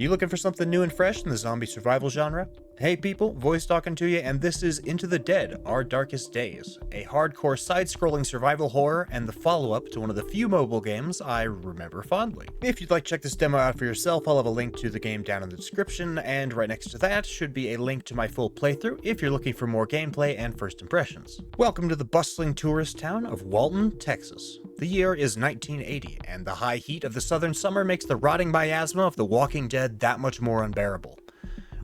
You looking for something new and fresh in the zombie survival genre? Hey people, voice talking to you, and this is Into the Dead, Our Darkest Days, a hardcore side-scrolling survival horror and the follow-up to one of the few mobile games I remember fondly. If you'd like to check this demo out for yourself, I'll have a link to the game down in the description, and right next to that should be a link to my full playthrough if you're looking for more gameplay and first impressions. Welcome to the bustling tourist town of Walton, Texas. The year is 1980, and the high heat of the southern summer makes the rotting miasma of The Walking Dead that much more unbearable.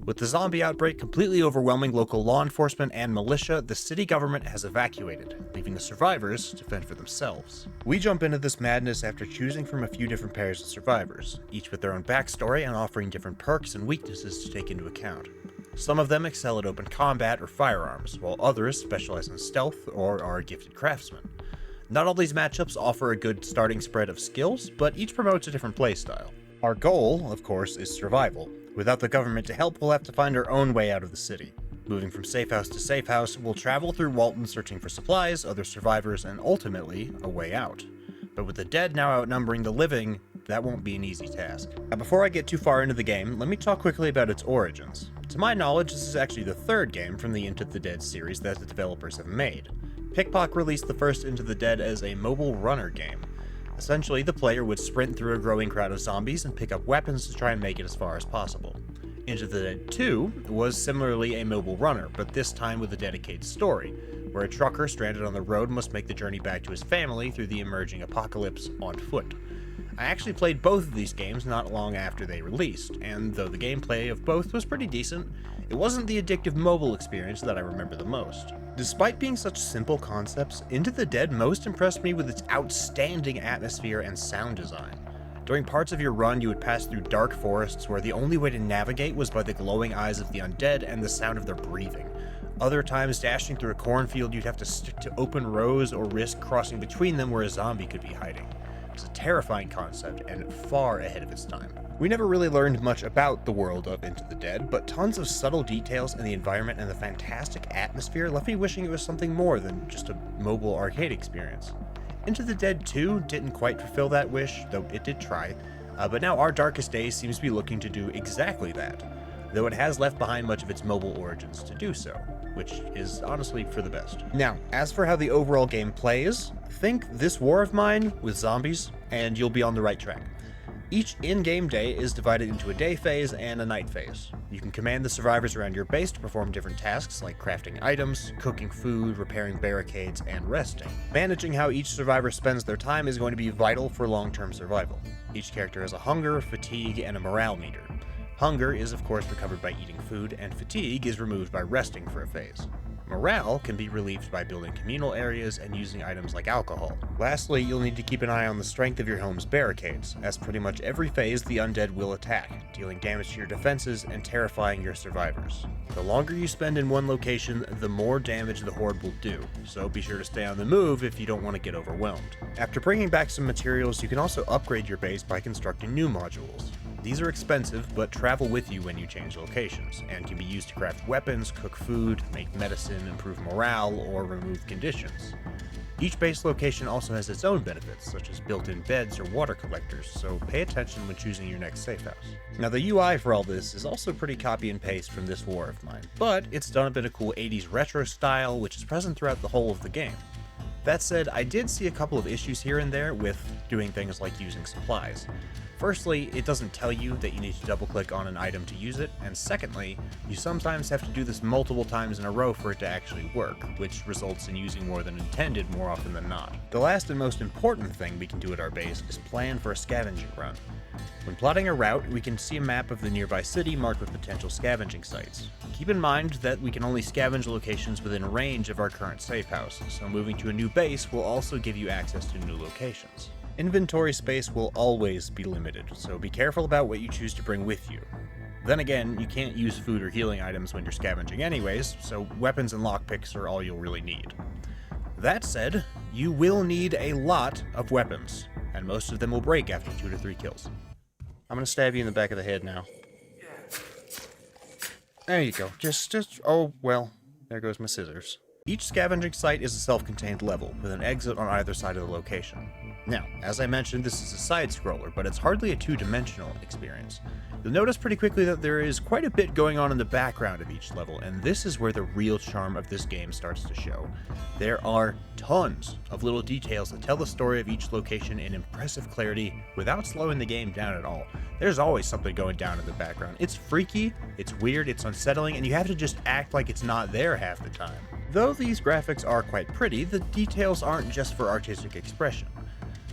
With the zombie outbreak completely overwhelming local law enforcement and militia, the city government has evacuated, leaving the survivors to fend for themselves. We jump into this madness after choosing from a few different pairs of survivors, each with their own backstory and offering different perks and weaknesses to take into account. Some of them excel at open combat or firearms, while others specialize in stealth or are gifted craftsmen. Not all these matchups offer a good starting spread of skills, but each promotes a different playstyle. Our goal, of course, is survival. Without the government to help, we'll have to find our own way out of the city. Moving from safe house to safe house, we'll travel through Walton searching for supplies, other survivors, and ultimately, a way out. But with the dead now outnumbering the living, that won't be an easy task. Now before I get too far into the game, let me talk quickly about its origins. To my knowledge, this is actually the third game from the Into the Dead series that the developers have made. Pickpock released the first Into the Dead as a mobile runner game. Essentially, the player would sprint through a growing crowd of zombies and pick up weapons to try and make it as far as possible. Into the Dead 2 was similarly a mobile runner, but this time with a dedicated story, where a trucker stranded on the road must make the journey back to his family through the emerging apocalypse on foot. I actually played both of these games not long after they released, and though the gameplay of both was pretty decent, it wasn't the addictive mobile experience that I remember the most. Despite being such simple concepts, Into the Dead most impressed me with its outstanding atmosphere and sound design. During parts of your run, you would pass through dark forests where the only way to navigate was by the glowing eyes of the undead and the sound of their breathing. Other times, dashing through a cornfield, you'd have to stick to open rows or risk crossing between them where a zombie could be hiding. It's a terrifying concept and far ahead of its time. We never really learned much about the world of Into the Dead, but tons of subtle details in the environment and the fantastic atmosphere left me wishing it was something more than just a mobile arcade experience. Into the Dead 2 didn't quite fulfill that wish, though it did try, but now Our Darkest Days seems to be looking to do exactly that, though it has left behind much of its mobile origins to do so, which is honestly for the best. Now, as for how the overall game plays, think This War of Mine with zombies, and you'll be on the right track. Each in-game day is divided into a day phase and a night phase. You can command the survivors around your base to perform different tasks like crafting items, cooking food, repairing barricades, and resting. Managing how each survivor spends their time is going to be vital for long-term survival. Each character has a hunger, fatigue, and a morale meter. Hunger is of course recovered by eating food, and fatigue is removed by resting for a phase. Morale can be relieved by building communal areas and using items like alcohol. Lastly, you'll need to keep an eye on the strength of your home's barricades, as pretty much every phase the undead will attack, dealing damage to your defenses and terrifying your survivors. The longer you spend in one location, the more damage the horde will do, so be sure to stay on the move if you don't want to get overwhelmed. After bringing back some materials, you can also upgrade your base by constructing new modules. These are expensive, but travel with you when you change locations, and can be used to craft weapons, cook food, make medicine, improve morale, or remove conditions. Each base location also has its own benefits, such as built-in beds or water collectors, so pay attention when choosing your next safe house. Now the UI for all this is also pretty copy and paste from This War of Mine, but it's done up in a cool 80s retro style, which is present throughout the whole of the game. That said, I did see a couple of issues here and there with doing things like using supplies. Firstly, it doesn't tell you that you need to double-click on an item to use it, and secondly, you sometimes have to do this multiple times in a row for it to actually work, which results in using more than intended more often than not. The last and most important thing we can do at our base is plan for a scavenging run. When plotting a route, we can see a map of the nearby city marked with potential scavenging sites. Keep in mind that we can only scavenge locations within range of our current safe house, so moving to a new base will also give you access to new locations. Inventory space will always be limited, so be careful about what you choose to bring with you. Then again, you can't use food or healing items when you're scavenging anyways, so weapons and lockpicks are all you'll really need. That said, you will need a lot of weapons, and most of them will break after 2 to 3 kills. I'm gonna stab you in the back of the head now. There you go. Oh well, there goes my scissors. Each scavenging site is a self-contained level, with an exit on either side of the location. Now, as I mentioned, this is a side-scroller, but it's hardly a two-dimensional experience. You'll notice pretty quickly that there is quite a bit going on in the background of each level, and this is where the real charm of this game starts to show. There are tons of little details that tell the story of each location in impressive clarity without slowing the game down at all. There's always something going down in the background. It's freaky, it's weird, it's unsettling, and you have to just act like it's not there half the time. Though these graphics are quite pretty, the details aren't just for artistic expression.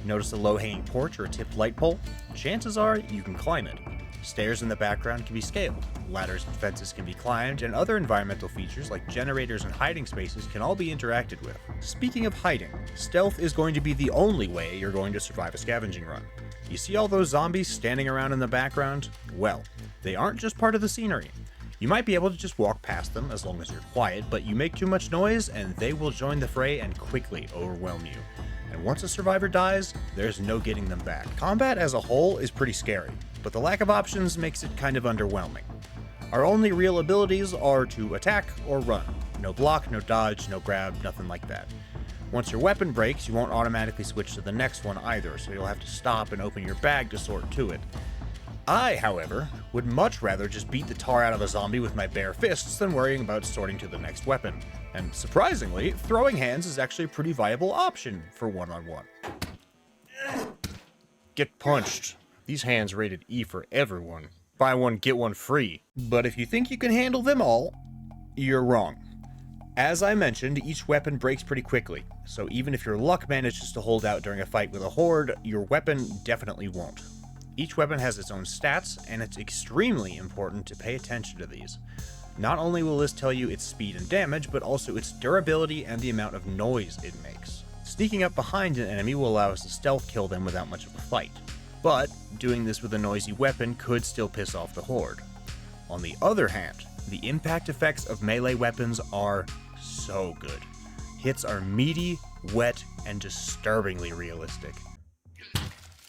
Notice a low-hanging porch or a tipped light pole? Chances are you can climb it. Stairs in the background can be scaled, ladders and fences can be climbed, and other environmental features like generators and hiding spaces can all be interacted with. Speaking of hiding, stealth is going to be the only way you're going to survive a scavenging run. You see all those zombies standing around in the background? Well, they aren't just part of the scenery. You might be able to just walk past them as long as you're quiet, but you make too much noise and they will join the fray and quickly overwhelm you. And once a survivor dies, there's no getting them back. Combat as a whole is pretty scary, but the lack of options makes it kind of underwhelming. Our only real abilities are to attack or run. No block, no dodge, no grab, nothing like that. Once your weapon breaks, you won't automatically switch to the next one either, so you'll have to stop and open your bag to sort to it. I, however, would much rather just beat the tar out of a zombie with my bare fists than worrying about sorting to the next weapon. And surprisingly, throwing hands is actually a pretty viable option for one-on-one. Get punched. These hands rated E for everyone. Buy one, get one free. But if you think you can handle them all, you're wrong. As I mentioned, each weapon breaks pretty quickly, so even if your luck manages to hold out during a fight with a horde, your weapon definitely won't. Each weapon has its own stats, and it's extremely important to pay attention to these. Not only will this tell you its speed and damage, but also its durability and the amount of noise it makes. Sneaking up behind an enemy will allow us to stealth kill them without much of a fight, but doing this with a noisy weapon could still piss off the horde. On the other hand, the impact effects of melee weapons are so good. Hits are meaty, wet, and disturbingly realistic.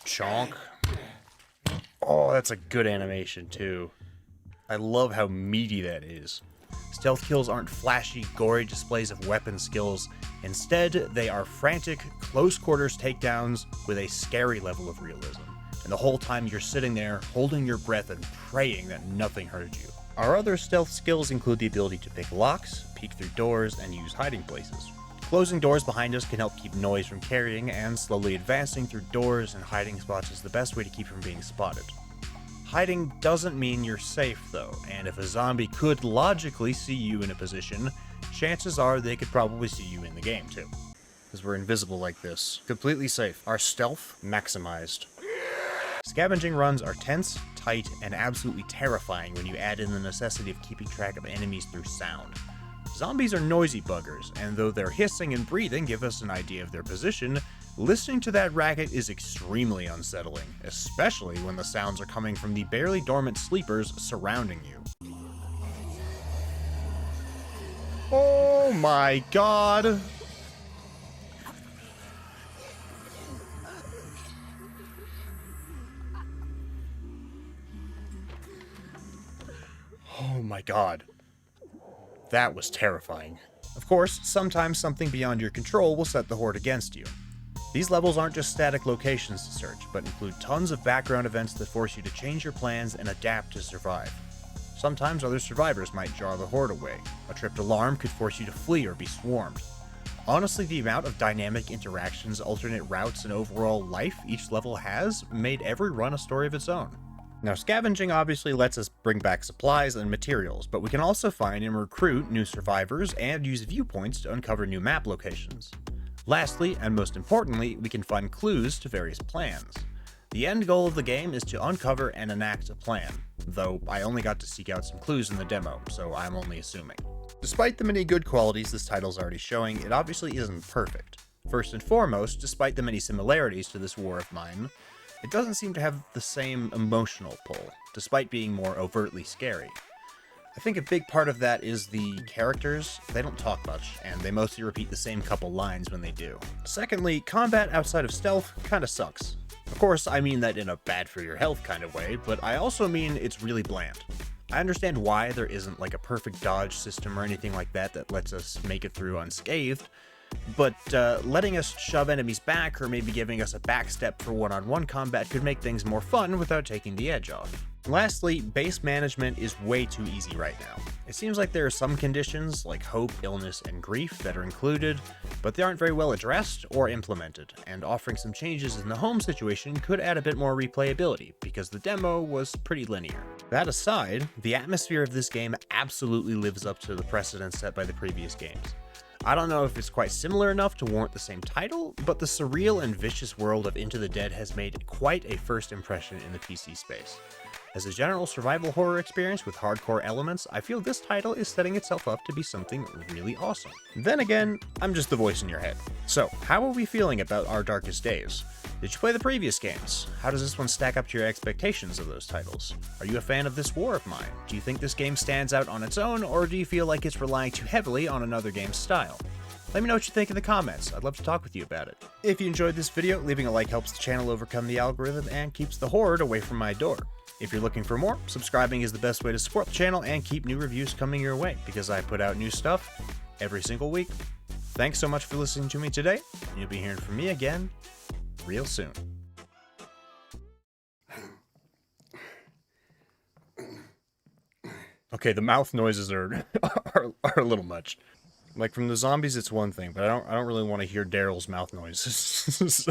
Chonk. Oh, that's a good animation too. I love how meaty that is. Stealth kills aren't flashy, gory displays of weapon skills. Instead, they are frantic, close-quarters takedowns with a scary level of realism. And the whole time you're sitting there, holding your breath and praying that nothing hurts you. Our other stealth skills include the ability to pick locks, peek through doors, and use hiding places. Closing doors behind us can help keep noise from carrying, and slowly advancing through doors and hiding spots is the best way to keep from being spotted. Hiding doesn't mean you're safe though, and if a zombie could logically see you in a position, chances are they could probably see you in the game too. Because we're invisible like this. Completely safe. Our stealth maximized. Scavenging runs are tense, tight, and absolutely terrifying when you add in the necessity of keeping track of enemies through sound. Zombies are noisy buggers, and though their hissing and breathing give us an idea of their position, listening to that racket is extremely unsettling, especially when the sounds are coming from the barely dormant sleepers surrounding you. Oh my god! Oh my god. That was terrifying. Of course, sometimes something beyond your control will set the horde against you. These levels aren't just static locations to search, but include tons of background events that force you to change your plans and adapt to survive. Sometimes other survivors might draw the horde away. A tripped alarm could force you to flee or be swarmed. Honestly, the amount of dynamic interactions, alternate routes, and overall life each level has made every run a story of its own. Now, scavenging obviously lets us bring back supplies and materials, but we can also find and recruit new survivors and use viewpoints to uncover new map locations. Lastly, and most importantly, we can find clues to various plans. The end goal of the game is to uncover and enact a plan, though I only got to seek out some clues in the demo, so I'm only assuming. Despite the many good qualities this title's already showing, it obviously isn't perfect. First and foremost, despite the many similarities to this war of mine, it doesn't seem to have the same emotional pull, despite being more overtly scary. I think a big part of that is the characters. They don't talk much, and they mostly repeat the same couple lines when they do. Secondly, combat outside of stealth kinda sucks. Of course, I mean that in a bad for your health kind of way, but I also mean it's really bland. I understand why there isn't like a perfect dodge system or anything like that that lets us make it through unscathed, but letting us shove enemies back or maybe giving us a backstep for one-on-one combat could make things more fun without taking the edge off. Lastly, base management is way too easy right now. It seems like there are some conditions, like hope, illness, and grief, that are included, but they aren't very well addressed or implemented, and offering some changes in the home situation could add a bit more replayability, because the demo was pretty linear. That aside, the atmosphere of this game absolutely lives up to the precedent set by the previous games. I don't know if it's quite similar enough to warrant the same title, but the surreal and vicious world of Into the Dead has made quite a first impression in the PC space. As a general survival horror experience with hardcore elements, I feel this title is setting itself up to be something really awesome. Then again, I'm just the voice in your head. So, how are we feeling about Our Darkest Days? Did you play the previous games? How does this one stack up to your expectations of those titles? Are you a fan of this war of mine? Do you think this game stands out on its own, or do you feel like it's relying too heavily on another game's style? Let me know what you think in the comments. I'd love to talk with you about it. If you enjoyed this video, leaving a like helps the channel overcome the algorithm and keeps the horde away from my door. If you're looking for more, subscribing is the best way to support the channel and keep new reviews coming your way, because I put out new stuff every single week. Thanks so much for listening to me today, and you'll be hearing from me again real soon. Okay, the mouth noises are a little much. Like from the zombies, it's one thing, but I don't really want to hear Daryl's mouth noises.